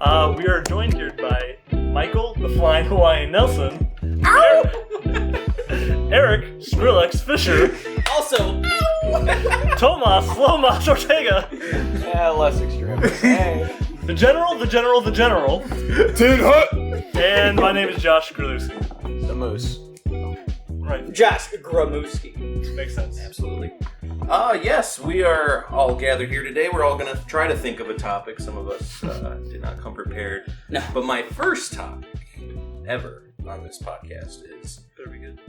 We are joined here by Michael, the Flying Hawaiian Nelson, Eric, Skrillex Fisher, Also, Tomas, Lomas Ortega, Less extreme. Hey. the General, Tin Hut! and my name is Josh Grluski. The Moose. Right, Josh Gramuski. makes sense. Absolutely. Yes, we are all gathered here today. We're all going to try to think of a topic. Some of us did not come prepared. No. But my first topic ever on this podcast is Better be good.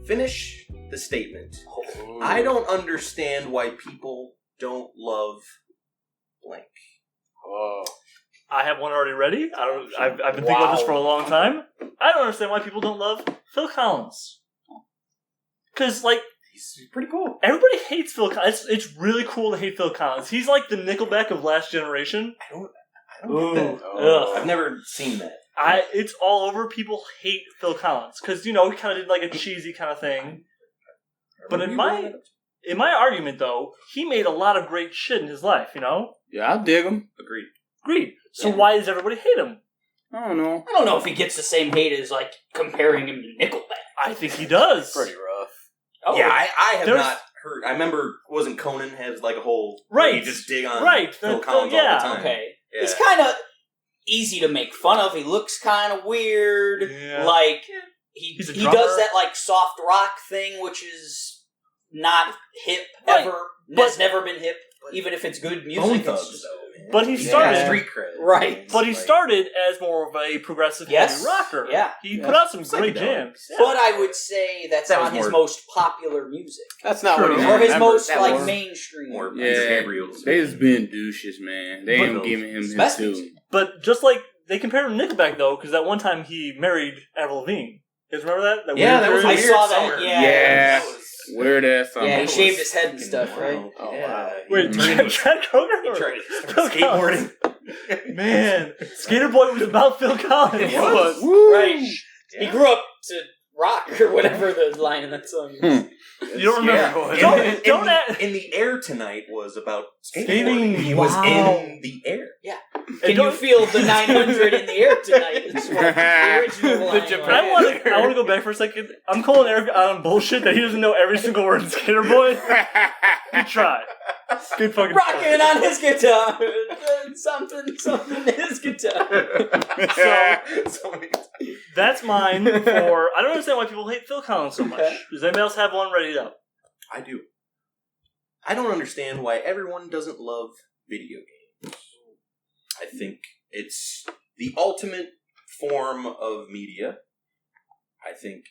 finish the statement. I don't understand why people don't love blank. Oh. I have one already ready. I've been thinking about this for a long time. I don't understand why people don't love Phil Collins. Because, like, He's pretty cool. everybody hates Phil Collins. It's really cool to hate Phil Collins. He's like the Nickelback of last generation. I don't get that. Ugh. I've never seen that. It's all over. People hate Phil Collins because he kind of did like a cheesy kind of thing. But in my argument, though, he made a lot of great shit in his life. Yeah, I dig him. Agreed. So why does everybody hate him? I don't know. I don't know if he gets the same hate as, like, comparing him to Nickelback. I think he does. Pretty rough. Oh, Yeah, I have There's- not heard. I remember, wasn't Conan has like a whole Right. You just dig on Phil Phil- Collins yeah. all the time. okay. Yeah. He's kind of easy to make fun of. He looks kind of weird. Yeah. Like, He's a he drummer. does that, like, soft rock thing, which is not hip Right. ever. But- Has never been hip, even if it's good music. Bone it's Thugs, just- though, man. But he He's started- got street cred. Right. But he Like- started as more of a progressive Yes. heavy rocker. Yeah. He put out some great Psychedelic. jams. Yeah. But I would say that's That was not his more- most popular music. That's not True. what he Or his remembered. most, that like, was mainstream. More Yeah, Gabriel's. they just being douches, man. They ain't giving him his Best due. music. But just like they compared him to Nickelback though, because that one time he married Avril Lavigne. You guys remember that? Yeah, weird that was period? I weird saw that, summer. yeah. Yeah. That was- Weird ass summer. Yeah, he That shaved was his head and stuff, right? wild. Oh, Yeah. wow. Wait, He Chad Kroger? he or tried to Phil start skateboarding. Man, Skater Boy was about Phil Collins. It was. Right. Yeah. He grew up to rock or whatever the line in that song is. You don't remember? Yeah. Don't act. In the Air Tonight was about Skating. skateboarding. He was Wow. in the air. Can you feel the 900 in the air tonight? It's what the original line was. I want to go back for a second. I'm calling Eric out on bullshit that he doesn't know every single word in Skater Boy. Good try. Good fucking Rocking try. on his guitar. Something his guitar. So many- That's mine for... I don't understand why people hate Phil Collins so much. Okay. Does anybody else have one ready up? I do. I don't understand why everyone doesn't love video games. I think it's the ultimate form of media. I think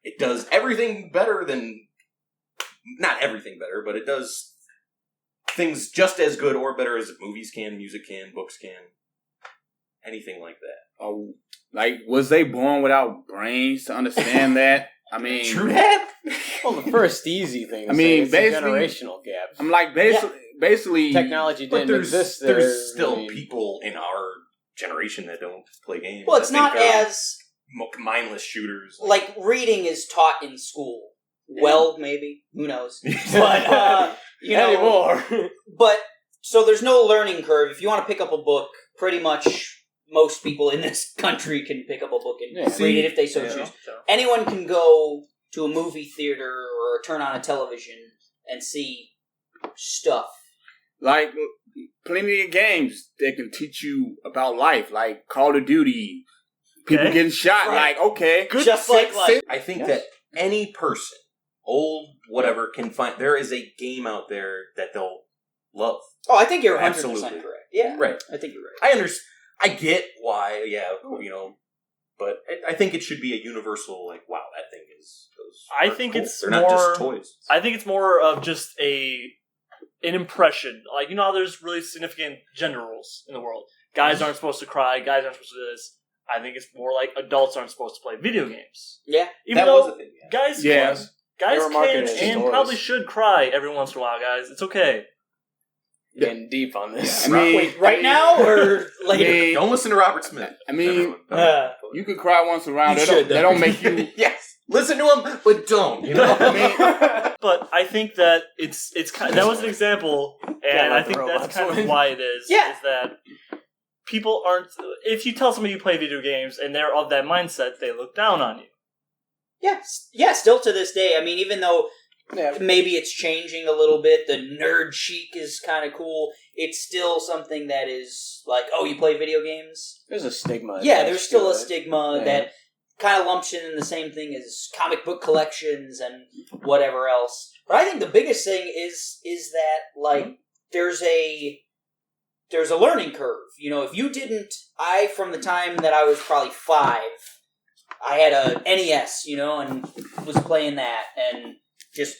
it does everything better than, not everything better, but it does things just as good or better as movies can, music can, books can, anything like that. Oh, like, was they born without brains to understand that? I mean, True that? Well, the first easy thing to I mean, say is the basically- generational gaps. I'm like, basically, Technology But didn't exist there. there's still I mean, people in our generation that don't play games. Well, it's I not think, as, mindless shooters. like, reading is taught in school. Well, maybe. Who knows? But, anymore. But, so there's no learning curve. If you want to pick up a book, pretty much most people in this country can pick up a book and Yeah. read it if they so choose. Anyone can go to a movie theater or turn on a television and see stuff. like, plenty of games that can teach you about life, like Call of Duty. People Okay. getting shot, Right. like, okay. Just like life. I think Yes. that any person, old, whatever, can find, there is a game out there that they'll love. Oh, I think you're 100% Absolutely. correct. Yeah, Right. I think you're right. I get why, but I think it should be a universal, like, wow, that thing is... I think it's they're not just more- toys. I think it's more of just an impression. Like, you know how there's really significant gender roles in the world. Guys aren't supposed to cry, guys aren't supposed to do this. I think it's more like adults aren't supposed to play video games. Yeah. Even That though was a thing, yeah. guys Yeah. can, guys They were marketed can as and toys. probably should cry every once in a while, guys. It's okay. Getting deep on this. I mean, Wait, right now or later? Don't listen to Robert Smith. I mean, Everyone. you can cry once around. You That don't, should, that don't make you. Yes, listen to him, but don't. You know, I mean, But I think that it's kind that was an example, and Gotta let I the think that's robots kind of win. why it is. Yeah. Is that people aren't. If you tell somebody you play video games and they're of that mindset, they look down on you. Yeah, still to this day. I mean, even though maybe it's changing a little bit, the nerd chic is kind of cool, it's still something that is like, oh, you play video games? There's a stigma. Yeah, there's still a stigma that kind of lumps in the same thing as comic book collections and whatever else. But I think the biggest thing is that, like, there's a learning curve. You know, if you didn't... from the time that I was probably 5... I had a NES, you know, and was playing that, and just,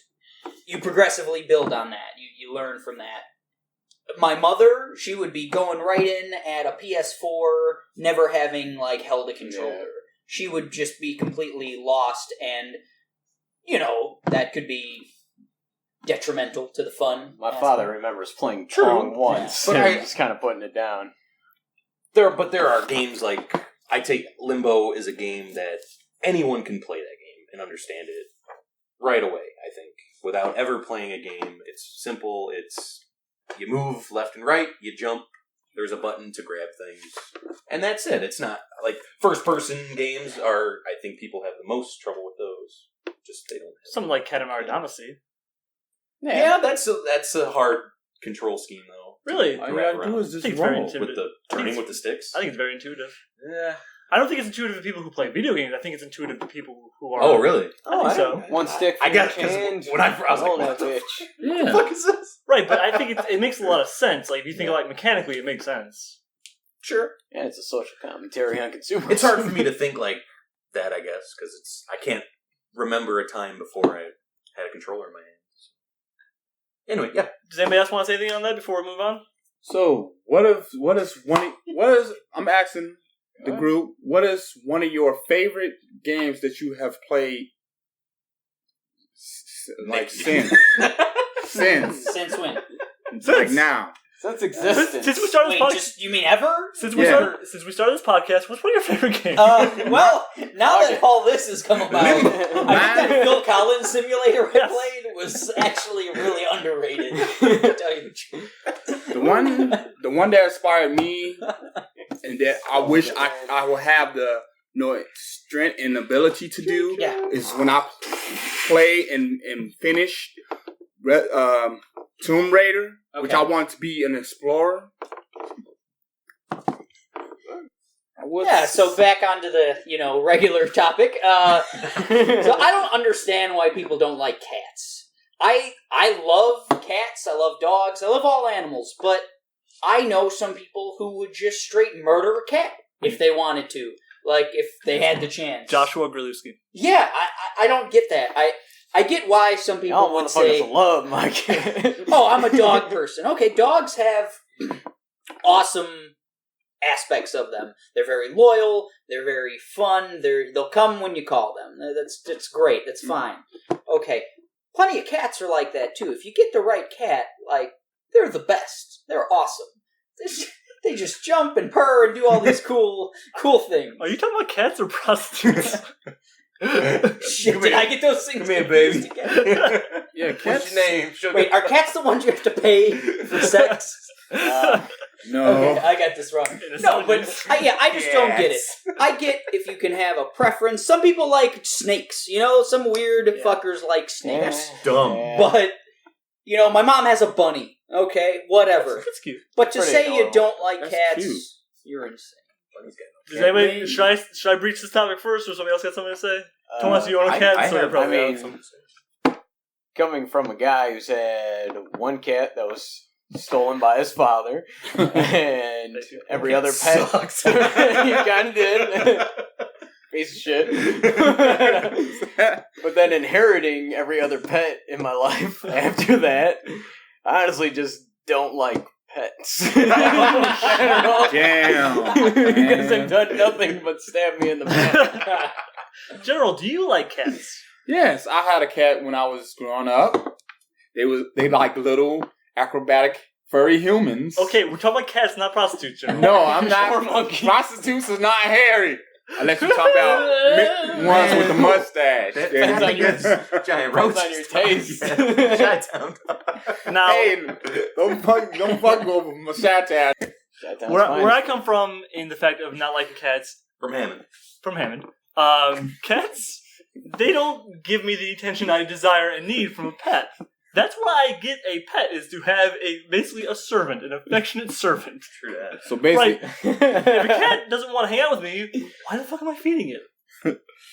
you progressively build on that. You learn from that. My mother, she would be going right in at a PS4, never having, like, held a controller. Yeah. She would just be completely lost, and, you know, that could be detrimental to the fun. My father remembers playing Pong once, but I just kind of putting it down. There are games like... I take Limbo is a game that anyone can play that game and understand it right away, I think. Without ever playing a game. It's simple. It's you move left and right, you jump, there's a button to grab things. And that's it. It's not like first-person games are, I think people have the most trouble with those. Just they don't have something like Katamari Damacy. Yeah, that's a hard control scheme though. Really? All you gotta do is just roll with the turning with the sticks. I think it's very intuitive. Yeah. I don't think it's intuitive to people who play video games. I think it's intuitive to people who are... Oh, really? I think so. One stick. I got it. When I was like, what the bitch? What the fuck is this? Right, but I think it makes a lot of sense. Like, if you think like mechanically, it makes sense. Sure. Yeah, it's a social commentary on consumers. It's hard for me to think like that, I guess, because I can't remember a time before I had a controller in my hands. Anyway, yeah. Does anybody else want to say anything on that before we move on? So, I'm asking the group, what is one of your favorite games that you have played, like, since? Since when? Like now. Since existence. Since we started this podcast. You mean ever? Since we started this podcast, what's one of your favorite games? Well, now that all this has come about, I think that Phil Collins simulator I played was actually really underrated, to tell you the truth. The one that inspired me, and that I wish I will have the strength and ability to do, is when I play and finish Tomb Raider, which I want to be an explorer. So back onto the, regular topic. So I don't understand why people don't like cats. I love cats, I love dogs, I love all animals, but I know some people who would just straight murder a cat if they wanted to. Like, if they had the chance. Joshua Grzelewski. Yeah, I don't get that. I get why some people would say... love my cat. Oh, I'm a dog person. Okay, dogs have awesome aspects of them. They're very loyal. They're very fun. They'll come when you call them. That's great. That's fine. Okay, plenty of cats are like that too. If you get the right cat, like, they're the best. They're awesome. They just jump and purr and do all these cool things. Are you talking about cats or prostitutes? Shit, did I get those things Come here, baby. together? Yeah, What's your name? Sugar? Wait, are cats the ones you have to pay for sex? No. Okay, I got this wrong. No, but I just don't get it. I get if you can have a preference. Some people like snakes. Some weird fuckers like snakes. That's dumb. But, my mom has a bunny. Okay, whatever. That's cute. But to say you don't like cats, cute. you're insane. Does anybody, should I breach this topic first, or somebody else got something to say? Tomas, you own a cat? Coming from a guy who's had one cat that was stolen by his father, and every other pet sucks. he kind of did. Piece of shit. But then inheriting every other pet in my life after that, I honestly just don't like pets. Damn. Because they've done nothing but stab me in the back. General, do you like cats? Yes, I had a cat when I was growing up. They like little acrobatic furry humans. Okay, we're talking about cats, not prostitutes, General. No, I'm not. Prostitutes is not hairy. Unless you're talking about ones with the mustache. Giant Depends roaches on your taste. Now, Hey, don't fuck over my Chi-Town. Where I come from in the fact of not liking cats From Hammond. Cats, they don't give me the attention I desire and need from a pet. That's why I get a pet, is to have basically a servant, an affectionate servant. True that. So basically, If a cat doesn't want to hang out with me, why the fuck am I feeding it?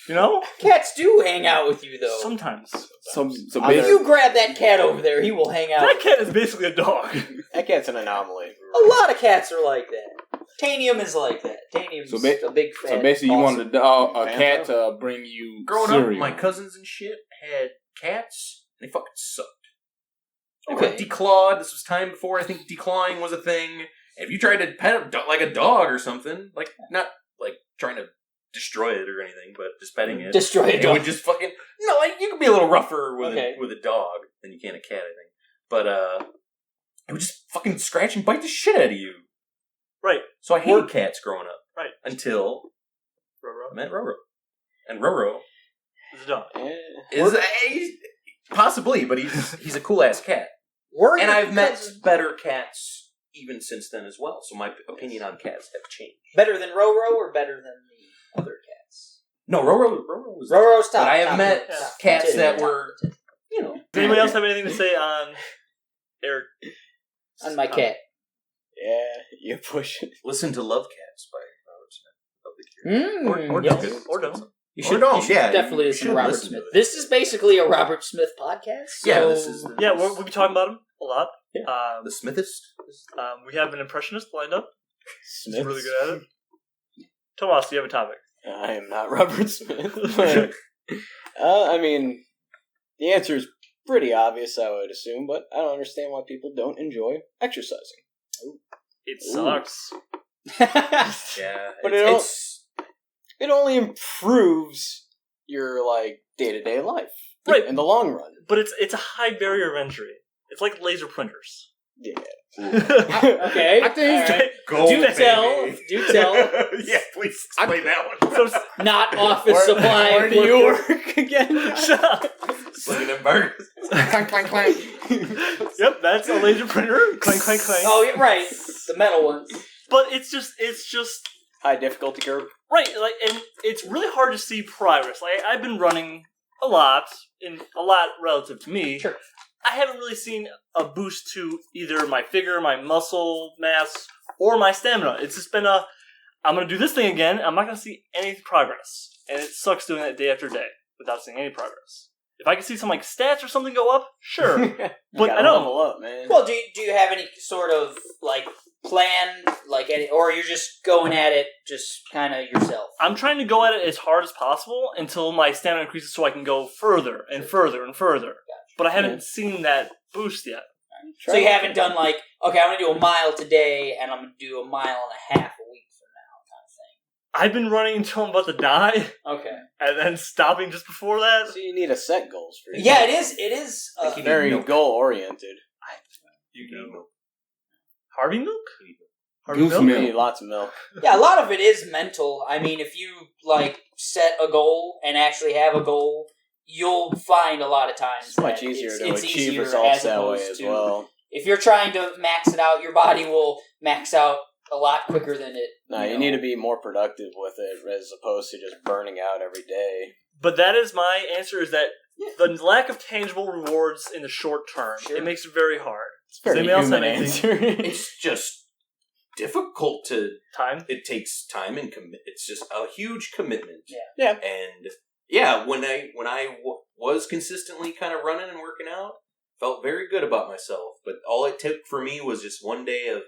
You know? Cats do hang out with you, though. Sometimes. If you grab that cat over there, he will hang out. That cat is basically a dog. That cat's an anomaly. A lot of cats are like that. Tanium is like that. Tanium's a big fan. So basically, you wanted a cat to bring you Growing cereal. up, my cousins and shit had cats, and they fucking sucked. They Okay. were declawed. This was time before I think declawing was a thing. If you tried to pet it like a dog or something, like not like trying to destroy it or anything, but just petting it, Destroy a it dog. would just fucking like you could be a little rougher with Okay. with a dog than you can a cat, I think. But it would just fucking scratch and bite the shit out of you. Right. So I hated cats growing up. Right. Until Roro I met Roro, and Roro is a dog. is possibly, but he's a cool ass cat. And I've met better cats even since then as well. So my opinion on cats have changed. Better than Roro or better than the other cats? No, Roro was Roro's top. But I have top, met top, cats top, that top, were, top. you know. Does anybody else have anything to say on Eric? On my cat. Yeah, you push it. Listen to Love Cats by Robert Smith of the Cure. Or yes. don't. Or don't. You Or should, don't, you should yeah, definitely you listen to should Robert listen to Smith. it. This is basically a Robert Smith podcast. So Yeah, this is Yeah, we'll be talking about him a lot. Yeah. the Smithist. We have an impressionist lined up. He's Smith. really good at it. Tomas, do you have a topic? I am not Robert Smith. But, I mean, the answer is pretty obvious, I would assume, but I don't understand why people don't enjoy exercising. It sucks. Yeah, But it's it only improves your day-to-day life, Right. in the long run. But it's a high barrier of entry. It's like laser printers. Yeah. okay. I think- all right. gold, Do tell. baby. Do tell. Yeah, please explain that one. So Not office supply. Where do you work again? shut up. Look at them burgers. clank, clank, clank. Yep, that's a laser printer. Clank, clank, clank. Oh, you're right. The metal ones. But it's just High difficulty curve. right. And it's really hard to see progress. I've been running a lot relative to me. Sure. I haven't really seen a boost to either my figure, my muscle mass, or my stamina. It's just been I'm going to do this thing again. I'm not going to see any progress. And it sucks doing that day after day without seeing any progress. If I can see some stats or something go up, sure. But I don't. level up, man. Well, do you have any sort of plan, or you're just going at it just kind of yourself? I'm trying to go at it as hard as possible until my stamina increases so I can go further and further and further. But I haven't seen that boost yet. So you haven't done okay, I'm going to do a mile today, and I'm going to do a mile and a half a week from now, I've been running until I'm about to die, kind of thing. Okay. and then stopping just before that. So you need to set goals for yourself. Yeah, it is. Very goal-oriented. You need milk. Harvey milk? Harvey Goose milk? You milk. need lots of milk. Yeah, a lot of it is mental. I mean, if you set a goal and actually have a goal, you'll find a lot of times It's much that easier to it's achieve easier results as that way opposed as to- well. If you're trying to max it out, your body will max out a lot quicker than it. No, you need to be more productive with it as opposed to just burning out every day. But that is my answer, is that the lack of tangible rewards in the short term, Sure. it makes it very hard. It's a very Does anybody else human have anything? answer. It's just difficult to. Time? It takes time and it's just a huge commitment. Yeah. And yeah, when I was consistently kind of running and working out, felt very good about myself. But all it took for me was just one day of.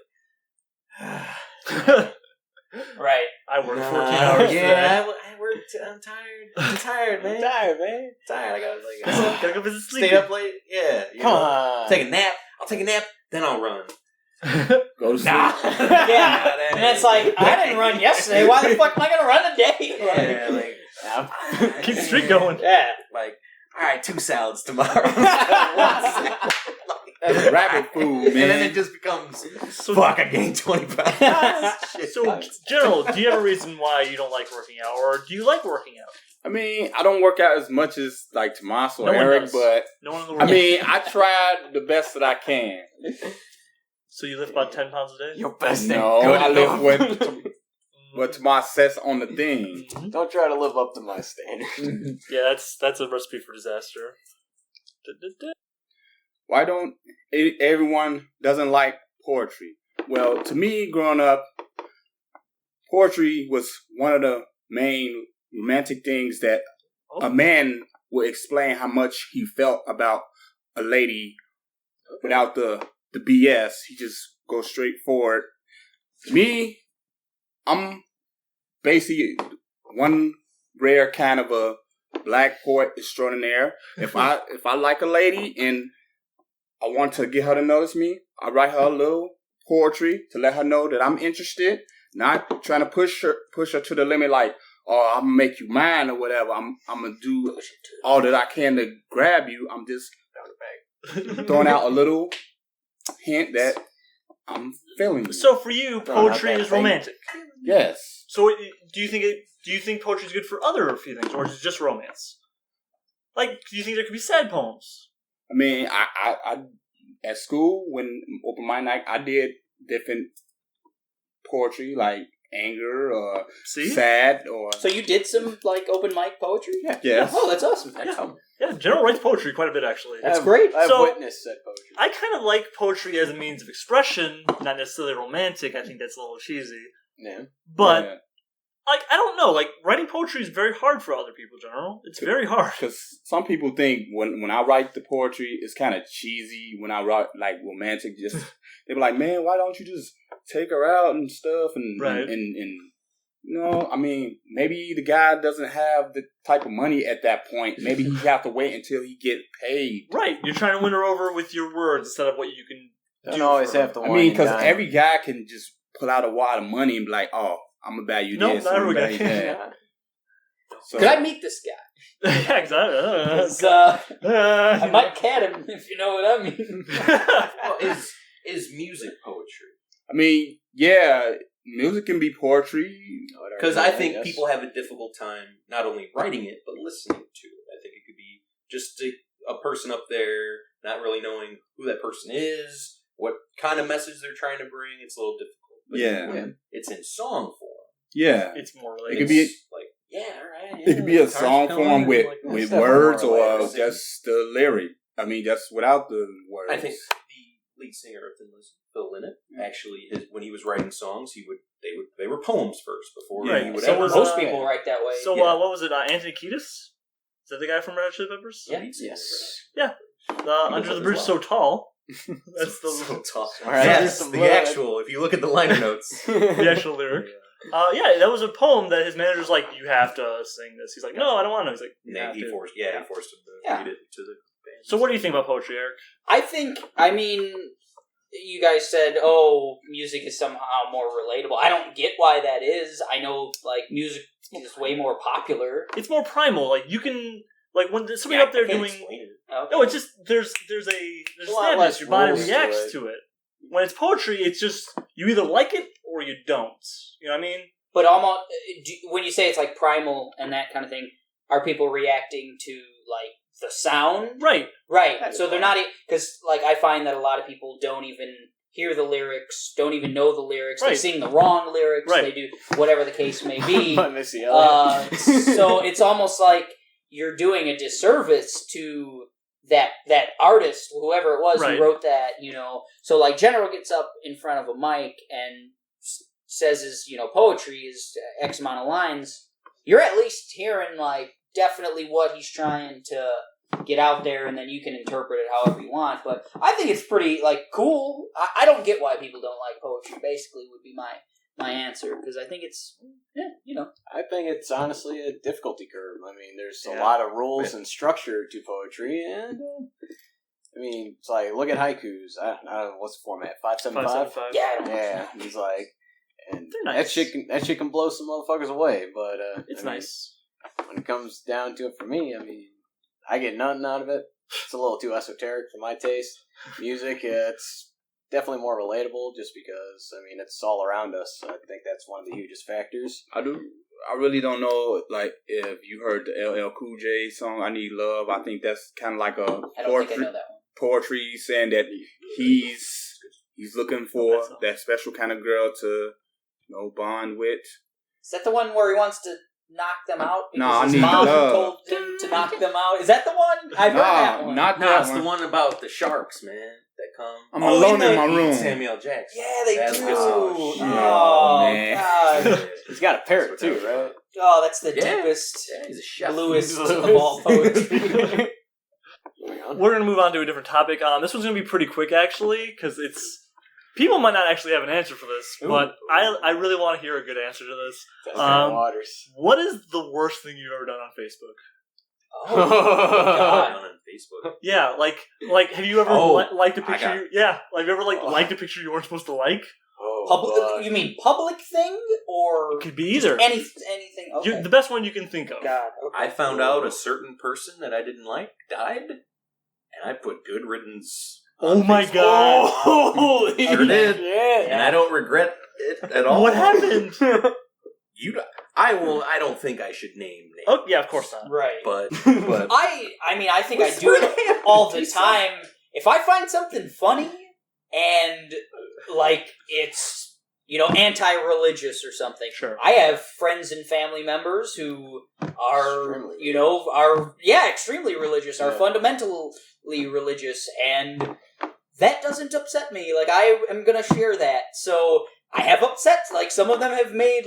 Right. I worked 14 hours today. Yeah, I worked. I'm tired. I'm tired, man. I'm tired, man. Tired. I got Gotta go visit sleep. stay up late. Yeah. you Come know. on. Take a nap. I'll take a nap. Then I'll run. Go to sleep. Nah. Yeah. And it's like, I didn't run yesterday. Why the fuck am I going to run today? Yeah, Keep the streak going. Yeah. All right, 2 salads tomorrow. That's rabbit food, And then man. it just becomes, So, fuck, I gained 20 pounds. Shit. so, General, do you have a reason why you don't like working out, or do you like working out? I mean, I don't work out as much as Tomas or No one Eric, does. but No one in the I world. mean, I tried the best that I can. So you lift about 10 pounds a day? Your best thing. No, good I enough. live what Tomas says on the thing. Don't try to live up to my standard. Yeah, that's a recipe for disaster. Why don't everyone doesn't like poetry? Well, to me, growing up, poetry was one of the main romantic things that a man would explain how much he felt about a lady without the BS. He just goes straight forward. Me, I'm basically one rare kind of a black poet extraordinaire. If I like a lady and I want to get her to notice me, I write her a little poetry to let her know that I'm interested. Not trying to push her to the limit like, oh, I'm gonna make you mine or whatever. I'm gonna do all that I can to grab you. I'm just throwing out a little hint that I'm feeling you. So for you, poetry is romantic. Yes. So do you think poetry is good for other feelings, or is it just romance? Like, do you think there could be sad poems? I mean, I at school when open mic night, I did different poetry like anger or sad or. So you did some like open mic poetry? Yeah. Yes. Oh, that's awesome. Yeah, General writes poetry quite a bit actually. That's great. I've So- witnessed said poetry. I kind of like poetry as a means of expression, not necessarily romantic. I think that's a little cheesy. Yeah. But Yeah. like, I don't know. Like, writing poetry is very hard for other people, General. It's very hard. Because some people think when I write the poetry, it's kind of cheesy. When I write like romantic, just they be like, "Man, why don't you just take her out and stuff?" And Right. and no, I mean, maybe the guy doesn't have the type of money at that point. Maybe he have to wait until he get paid. Right, you're trying to win her over with your words instead of what you can Don't do. always for her. have to. I mean, because every guy can just pull out a wad of money and be like, "Oh, I'm gonna buy you No, this." not I'm every gonna guy buy you can. that. So, Could I meet this guy? Yeah, exactly. 'Cause, I might cat him if you know what I mean. Well, is music poetry? I mean, yeah, music can be poetry. Because I think people have a difficult time not only writing it, but listening to it. I think it could be just a person up there not really knowing who that person is, what kind of message they're trying to bring. It's a little difficult. But Yeah. when it's in song form, Yeah, It's more it like could be. like, yeah, all right. It could be a guitar's song coming, form with like, it's with definitely words more or layers. just the lyric. I mean, just without the words. I think the lead singer of Thin Lizzy, Phil Lynott, actually, when he was writing songs, they were poems first before Right. he would So ever. was, Most people write that way. So, Yeah. what was it? Anthony Kiedis? Is that the guy from Red Hot Chili Peppers? Yeah. Yes. Under the Bridge So Tall. That's the so tall. All right, Yes, here's some the blood. actual. If you look at the liner notes, the actual lyric. Yeah, that was a poem that his manager's like, you have to sing this. He's like, no, I don't want to. He's like, you have he to. forced him to Yeah. read it to the band. So what do you think about poetry, Eric? I mean, you guys said, oh, music is somehow more relatable. I don't get why that is. I know, like, music is way more popular. It's more primal. Like, you can... Like, when there's somebody up there I can't doing... explain it. Okay. No, it's just... There's a lot sadness. less Your body rules to reacts it. to it. When it's poetry, it's just... You either like it or you don't. You know what I mean? But almost, when you say it's like primal and that kind of thing, are people reacting to, like, the sound? Right. Right. That's So they're not... Because, like, I find that a lot of people don't even hear the lyrics, don't even know the lyrics. They Right. sing the wrong lyrics. Right. They do whatever the case may be. By Missy Elliott. So it's almost like you're doing a disservice to that artist, whoever it was Right. who wrote that, you know. So, like, General gets up in front of a mic and says his, you know, poetry is X amount of lines. You're at least hearing, like, definitely what he's trying to get out there, and then you can interpret it however you want. But I think it's pretty, like, cool. I don't get why people don't like poetry, basically, would be my answer, because I think it's, yeah, you know. I think it's honestly a difficulty curve. I mean, there's a Yeah. lot of rules and structure to poetry, and I mean, it's like, look at haikus. I don't know what's the format, 575. 575. Yeah. Yeah, he's like, and They're nice. that shit can blow some motherfuckers away. But It's I mean, nice. when it comes down to it for me. I mean, I get nothing out of it. It's a little too esoteric for my taste. Music, it's definitely more relatable just because, I mean, it's all around us. I think that's one of the hugest factors. I really don't know, like, if you heard the LL Cool J song, I Need Love. I think that's kind of like a I don't think I know that one. poetry saying that he's he's looking for that special kind of girl to, bond with. Is that the one where he wants to knock them out because I his need mom love. told him to knock them out? Is that the one? I've heard that one. Not No, that it's one. the one about the sharks, man, that come. I'm alone in my Eat room. Samuel Jackson. Yeah, they That's do. good. Oh, man. God. He's got a parrot too, right? Oh, that's the Yeah. deepest, Yeah, he's a chef. bluest of all poetry. We're going to move on to a different topic. This one's going to be pretty quick, actually, because people might not actually have an answer for this, but I really want to hear a good answer to this. Waters. What is the worst thing you've ever done on Facebook? Oh, God. On Facebook. Yeah, like have you ever liked a picture? Have you ever liked a picture you weren't supposed to like? You mean public thing or It could be either. anything? Okay. The best one you can think of. God. Okay. I found out a certain person that I didn't like died, and I put good riddance. Oh my God! Holy Sure did. shit. And I don't regret it at all. What happened? I don't think I should name names. Oh yeah, of course not. Right. But I think I do it all the time. If I find something funny and it's anti-religious or something. Sure. I have friends and family members who are extremely religious, are fundamentally religious, and that doesn't upset me. Like, I am gonna share that. So I have upsets. Like, some of them have made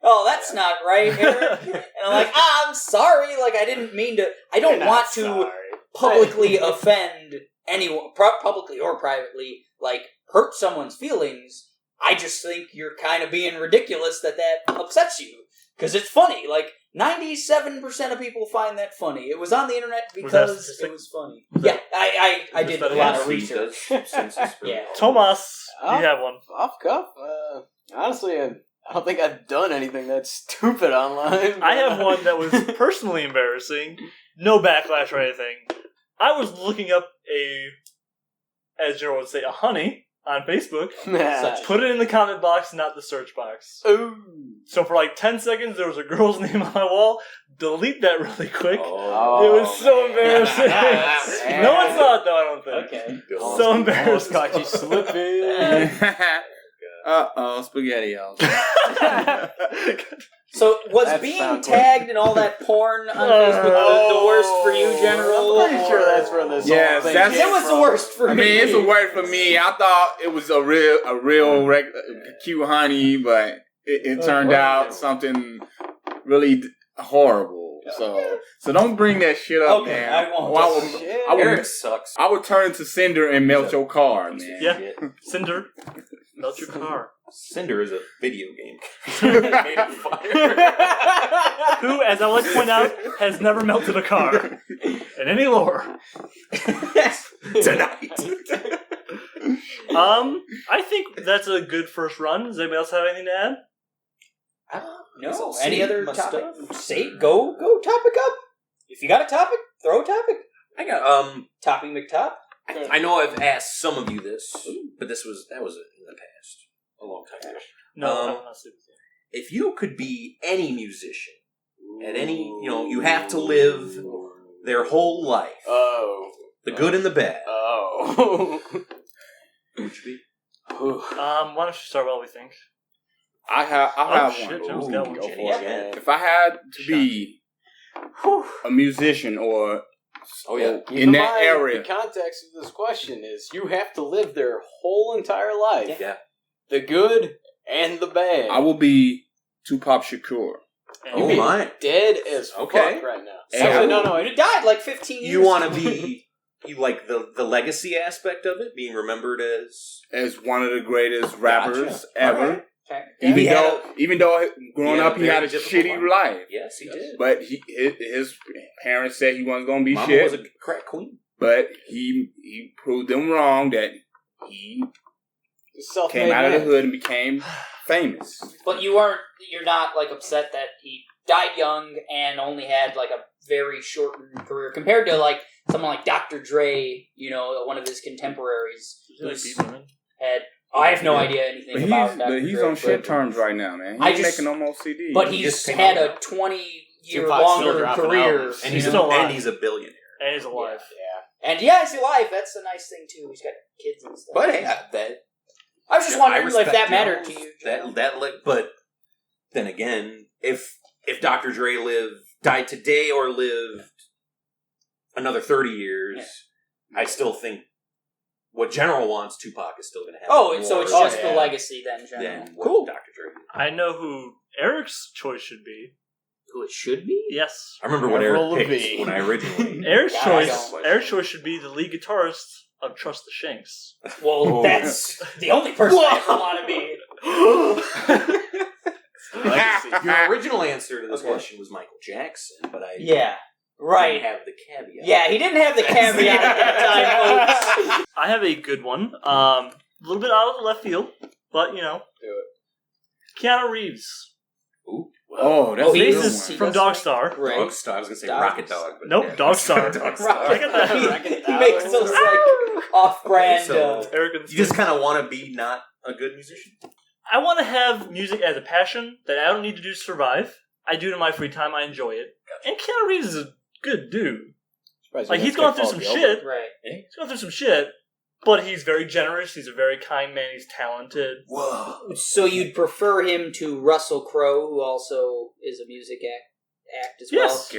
oh, that's not right, Eric. And I'm like, I'm sorry. Like, I didn't mean to. I don't want to publicly offend anyone, publicly or privately, hurt someone's feelings. I just think you're kind of being ridiculous that upsets you. Because it's funny. 97% of people find that funny. It was on the internet because it was funny. Yeah, I did a lot of research. Yeah. Tomas, you have one. Off cuff? Honestly, I don't think I've done anything that's stupid online. I have one that was personally embarrassing. No backlash or anything. I was looking up as Gerald would say, a honey on Facebook. Put it in the comment box, not the search box. Ooh. So for 10 seconds, there was a girl's name on my wall. Delete that really quick. Oh, it was so embarrassing. No one saw it though, I don't think. Okay. So embarrassing. Caught you slipping. Spaghetti house. So was being tagged in all that porn on Facebook the worst for you, General? I'm pretty sure that's where this Yes, whole thing that's- It was the worst for me. I mean, it's a word for me. I thought it was a real cute honey, but it turned out something really horrible. So don't bring that shit up, Okay, man. I won't. I would, Eric sucks. I would turn to Cinder and melt your car, man. Yeah. Cinder, melt your car. Cinder is a video game made of fire. Who, as I like to point out, has never melted a car in any lore. Tonight. I think that's a good first run. Does anybody else have anything to add? No. Any other topic? Go topic up. If you got a topic, throw a topic. I got Topping McTop. I know I've asked some of you this, but that was in the past. A long time ago. No, I will not sleep with you. If you could be any musician at any, you have to live their whole life. Oh. The good and the bad. Oh. Who would you be? Why don't you start while we think? I have shit, one. Joe's got one. Go for Yeah. it, man. If I had to be a musician or Keep in that mind, area, the context of this question is you have to live their whole entire life. Yeah. The good and the bad. I will be Tupac Shakur. And You'd be my. dead as Okay. fuck right now. Yeah. Actually, no. You died 15 years You want to be... You like the legacy aspect of it, being remembered as one of the greatest rappers ever. Okay. Even though growing Yeah, up he had a very difficult shitty life. life, Yes, he did. but his parents said he wasn't gonna be Mama shit. was a crack queen. But he proved them wrong that he came out of the hood and became famous. But you're not upset that he died young and only had a very shortened career compared to someone like Dr. Dre, one of his contemporaries. I have no idea anything about Dr. But he's Dre, on shit terms right now, man. I He's just- making no more CDs. But He he's just came had out. a 20-year Tupac's still longer dropping career. albums. And he's still alive. and he's a billionaire. And he's alive. Yeah. And yeah, he's alive. That's the nice thing too. He's got kids and stuff. But hey, that I was just wondering if that mattered to you. But then again, if Dr. Dre died today or lived another 30 years, I still think what General wants, Tupac is still going to have. Oh, so it's just the legacy then, General. Cool. Dr. Dre. I know who Eric's choice should be. Who it should be? Yes. I remember when Eric picked when I originally. Eric's choice should be the lead guitarist of Trust the Shanks. Well, that's the only person I ever want to be. Your original answer to this question was Michael Jackson, but I didn't have the caveat. Yeah, he didn't have the caveat at that time, folks. I have a good one. A little bit out of the left field, but do it. Keanu Reeves. Ooh. Oh, that's Faces from Dog Star. Right. Dog Star. I was going to say Rocket Dog. But nope, Dog Star. Dog Star. Look at that. He makes those off-brand. So, you just kind of want to be not a good musician? I want to have music as a passion that I don't need to do to survive. I do it in my free time. I enjoy it. Gotcha. And Keanu Reeves is a good dude. Like, he's gone through some shit. Right. He's gone through some shit. But he's very generous. He's a very kind man. He's talented. Whoa. So you'd prefer him to Russell Crowe, who also is a music act as well? Yes.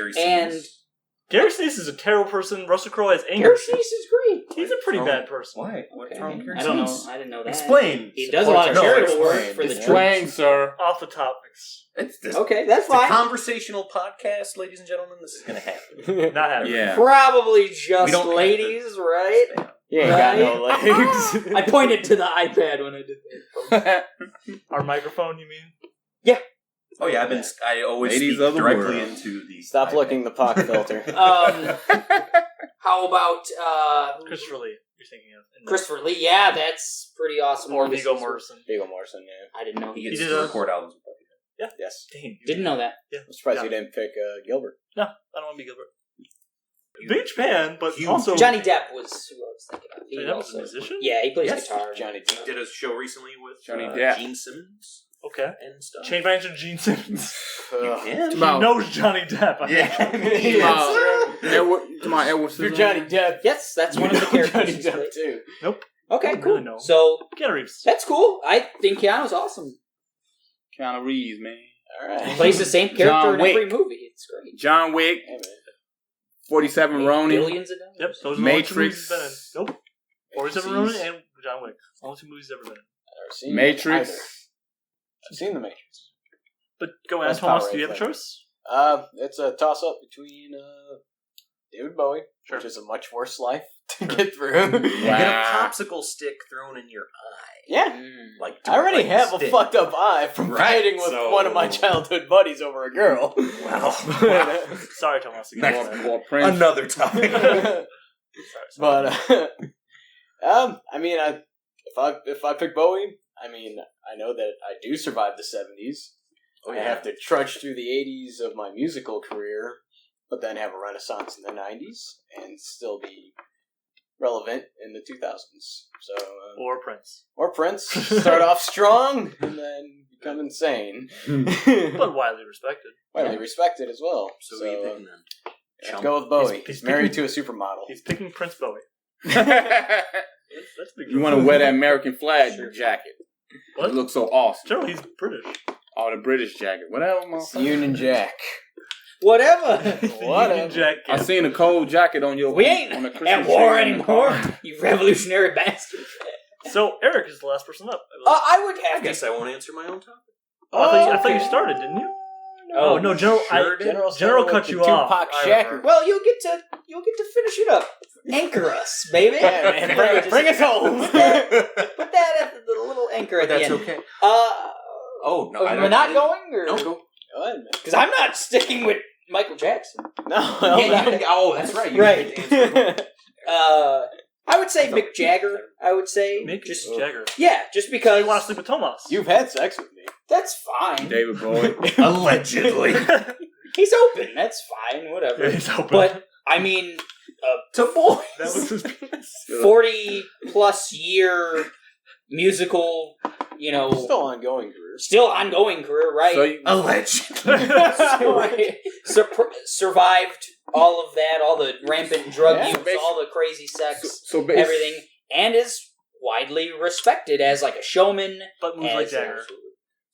Gary Sinise is a terrible person. Russell Crowe has anger. Gary Sinise is great. He's a pretty bad person. Why? What's wrong with Gary I don't know. Sinise? I didn't know that. Explain. He does a lot of charitable work for the Explain, troops. sir. Off the topics. Okay, that's It's a fine. conversational podcast, ladies and gentlemen. This is going to happen. Not happening. Yeah. Probably just ladies, right? You ain't got no legs. I pointed to the iPad when I did that. Our microphone, you mean? Oh yeah, I always Ladies speak of the directly world. into the. Stop iPad. licking the POC filter. How about Christopher Lee, you're thinking of. Christopher Lee? Yeah, that's pretty awesome. Or Viggo Mortensen. Viggo Mortensen, yeah. I didn't know. He gets did to a- record albums. Yeah. Yes. Dang. Didn't know that. Yeah. I'm surprised you didn't pick Gilbert. No, I don't want to be Gilbert. Big in Japan, but Huge. also... Johnny Depp was who I was thinking of. He Johnny Depp was a also- musician? Yeah, he plays Yes. guitar. Johnny He did a show recently with Johnny Depp. Gene Simmons Okay. and stuff. Change my answer to Gene Simmons. You can. He knows Johnny Depp. I think. Edward You're Johnny Depp. Yes, that's one of the characters. Johnny he's Depp played. too. Nope. Okay, I don't cool. really know. So Keanu Reeves. that's cool. I think Keanu's awesome. Keanu Reeves, man. He Alright. plays the same character John in every Wick. movie. It's great. John Wick, Hey, man. 47 Ronin. Billions of dollars. Yep, those are the only two movies Matrix. he's been in. Nope. 47 Ronin and John Wick. Only two movies he's ever been in. I've never seen Matrix. either. I've seen the Matrix. But go on, That's Thomas, power do you have a thing. choice? It's a toss-up between David Bowie, Sure. which is a much worse life to get through. You get a popsicle stick thrown in your eye. Yeah. Like I already like have a stick. fucked up eye from Right, fighting with so- one of my childhood buddies over a girl. Wow. Sorry, Thomas. Or Prince. Another topic. But I mean, if I pick Bowie, I mean, I know that I do survive the 70s. Oh, I have to trudge through the 80s of my musical career, but then have a renaissance in the 90s and still be relevant in the 2000s. So, Or Prince. or Prince, start off strong and then become insane. But widely respected. Widely respected as well. So who are you picking then? Let's go with Bowie. He's married picking- to a supermodel. He's picking Prince Bowie. You That's a big want to wear that American flag Sure. jacket. What? It looks so awesome. General, he's British. Oh, the British jacket. Whatever, motherfucker. Union Jack. Whatever. Whatever. Jack. I seen a cold jacket on your. We ain't on the Christmas at war tree in the anymore, car. you revolutionary bastard. So, Eric is the last person up. I would I have to. guess I won't answer my own topic. I thought you started, didn't you? Oh, no, General, General cut you off. Tupac I Shacker. remember. Well, you'll get to finish it up. Anchor us, baby. Yeah, man, bring us home. Put that at the little anchor at But the that's end. okay. Oh, no, I we're don't- not going, or No, go. Go ahead, man. because I'm not sticking with Michael Jackson. No, Yeah, no. That's right. You Right. get to answer. I would say Mick Jagger. I would say Mick just Jagger. yeah, just So because you want to sleep with Tomas? You've had sex with me. that's fine. David Bowie. Allegedly. He's open. That's fine. Whatever. Yeah, he's open. But I mean, To boy. that was his penis. 40+ year musical, Still ongoing career. still ongoing career, right? So you, Allegedly. Survived all of that, all the rampant drug Yeah, use, basically. all the crazy sex, so everything, and is widely respected as like a showman. But moves like Jagger.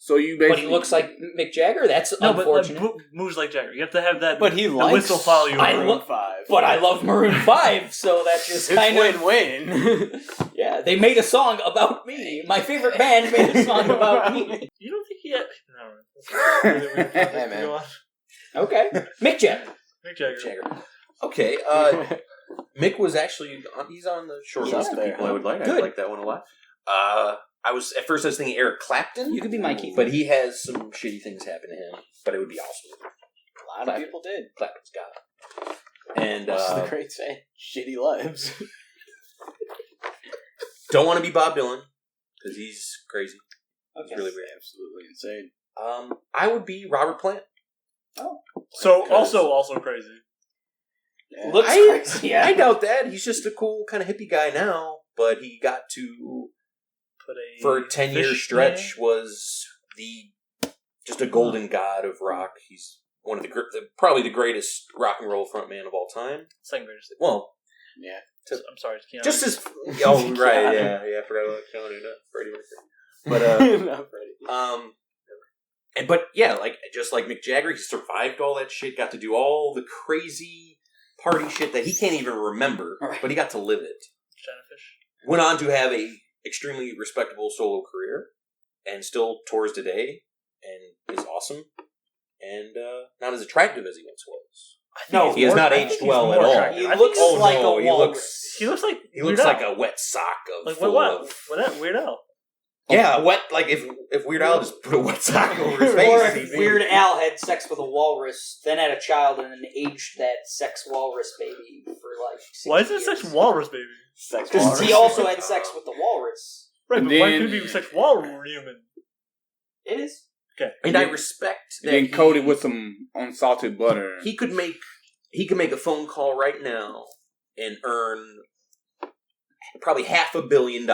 So you basically... But he looks like Mick Jagger? That's unfortunate. But moves like Jagger. You have to have that. But he the likes whistle follow you. Maroon 5. But I love Maroon 5, so that's just kind of... win-win. Yeah, they made a song about me. My favorite band made a song about me. You don't think he had... No. Hey, man. Go on. Okay. Mick Jagger. Mick Jagger. Okay, Mick was actually he's on the short Yeah. list of people I would like. Good. I like that one a lot. I was thinking Eric Clapton. You could be my keeper. But he has some shitty things happen to him. But it would be awesome. A lot of people did. Clapton's got it. And What's the great saying? Shitty lives. don't want to be Bob Dylan because he's crazy. Okay. He's really weird. Absolutely insane. I would be Robert Plant. So, Because- also crazy. Yeah. Looks crazy, yeah. I doubt that. He's just a cool kind of hippie guy now, but he got to Put a for a 10-year stretch was just a golden god of rock. He's one of probably the greatest rock and roll frontman of all time. Second greatest. Well, Yeah. I'm sorry, it's Keanu. just as right, yeah, I forgot about Keanu, not Freddie Mercury. But Not Freddie. but yeah, just like Mick Jagger, he survived all that shit, got to do all the crazy party shit that he can't even remember, but he got to live it. Jennifish. Went on to have a extremely respectable solo career, and still tours today, and is awesome, and not as attractive as he once was. No, He has not aged well at all. He looks like a walrus. He looks like He looks like a wet sock of like full what? of... What? Weird Al. Yeah, wet. Like if Weird Al just put a wet sock over his face, Or he'd if be- Weird Al had sex with a walrus, then had a child, and then aged that sex walrus baby for like 60 Why is it years. sex walrus baby? Sex Because walrus. he also had sex with the walrus. Right, but why Then- could it be sex walrus human? It is. Okay. And I respect that. Then coated with some unsalted butter. He could make a phone call right now and earn probably $500 million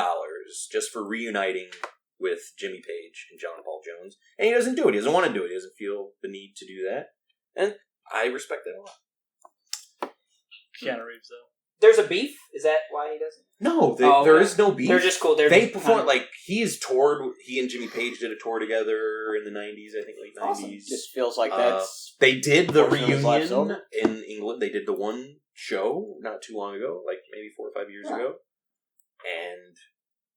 just for reuniting with Jimmy Page and John Paul Jones, and he doesn't do it. He doesn't want to do it. He doesn't feel the need to do that, and I respect that a lot. Keanu Reeves, though. There's a beef? Is that why he doesn't? No, Oh, there okay. is no beef. They're just cool. They're They just perform kind like he's toured. He and Jimmy Page did a tour together in the '90s, I think, late Awesome. '90s. Just feels like that's... They did the portion of his life's reunion over. in England. They did the one show not too long ago, like maybe 4 or 5 years ago, and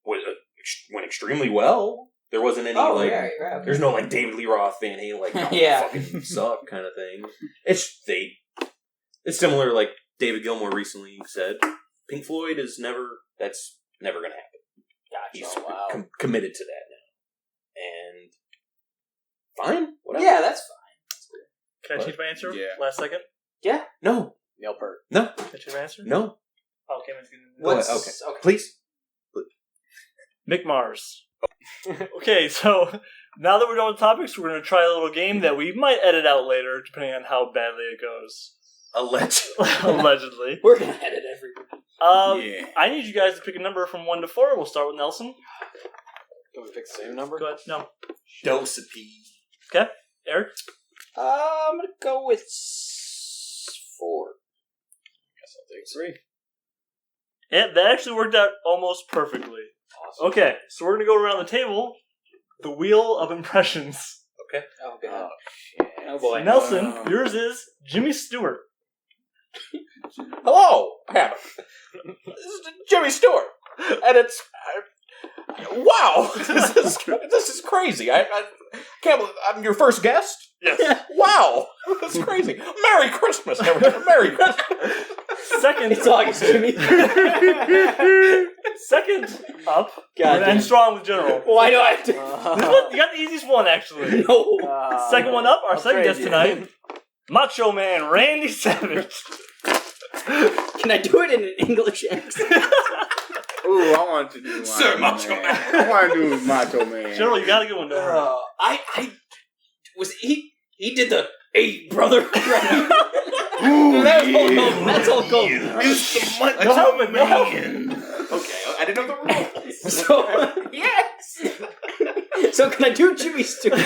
went extremely well. There wasn't any Oh, like. yeah, right, okay. There's no like David Lee Roth, Van Halen, like Yeah. fucking suck kind of thing. It's similar. Like David Gilmour recently said, Pink Floyd that's never gonna happen. Gotcha. He's Oh, wow. committed to that now, and fine, whatever. Yeah, that's fine. Can I What? change my answer? Yeah. Last second. Yeah. No, Neil Peart. no, Can I change my answer? no. Oh, okay. Let's get into Go this. ahead. Okay, Okay. please. Mick Mars. Okay, so now that we're done with topics, we're going to try a little game that we might edit out later, depending on how badly it goes. Allegedly. We're going to edit everything. Yeah. I need you guys to pick a number from 1 to 4. We'll start with Nelson. Can we pick the same number? Go ahead. No. Dosapy. Eric? I'm going to go with 4. Guess I'll take 3. Yeah, that actually worked out almost perfectly. Awesome. Okay, so we're going to go around the table. The wheel of impressions. Oh, God. Oh, shit. Oh, boy. Nelson, yours is Jimmy Stewart. Hello, Hannah. This is Jimmy Stewart, and it's wow. This is crazy. I can't believe I'm your first guest. Yes. Wow, that's crazy. Merry Christmas, everyone. Merry Christmas. Second. It's August, Jimmy. Second up. God and strong with General. Why do I have to... This one, you got the easiest one, actually. No. Second one up, our I'll second trade guest you. tonight, Macho Man Randy Savage. Can I do it in an English accent? Ooh, I want to do Sir Macho Man. Man. I want to do Macho Man. General, you got a good one, though. I was he did the hey brother. Ooh, That's yeah. Hulk Hogan. That's Hulk Hogan. Mr. No helmet, no helmet. Man. Okay, I didn't know the rules. So yes. So can I do Jimmy Stewart?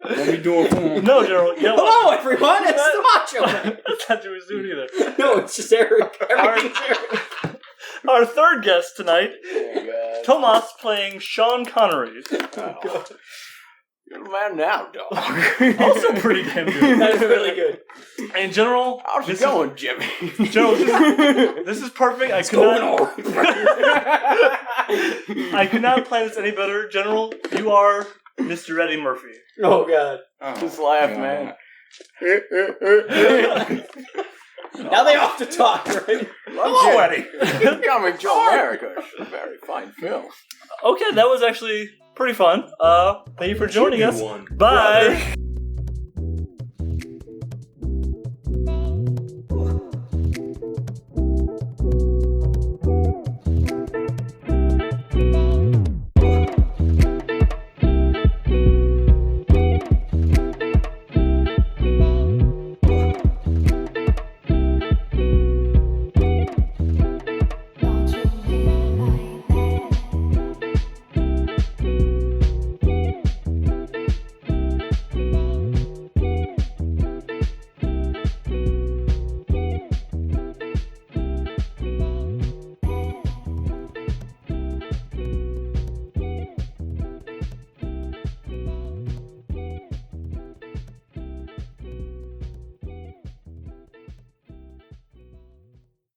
What we doing for him? No, General. Yeah, Hello everyone, it's the Macho Man. That's not Jimmy Stewart either. No, it's just Eric. Everything's Eric. Our third guest tonight, Oh, Tomas playing Sean Connery. God. You're the man now, dog. Also pretty damn good. That's really good. In general, How's it this going, Jimmy? General, this is perfect. I could not plan this any better. General, you are Mr. Eddie Murphy. Oh God. Just laugh, man. Now they have to talk, right? Hello, Eddie. Coming to America. It's a very fine film. Okay, that was actually pretty fun. Thank you for joining us. One. Bye.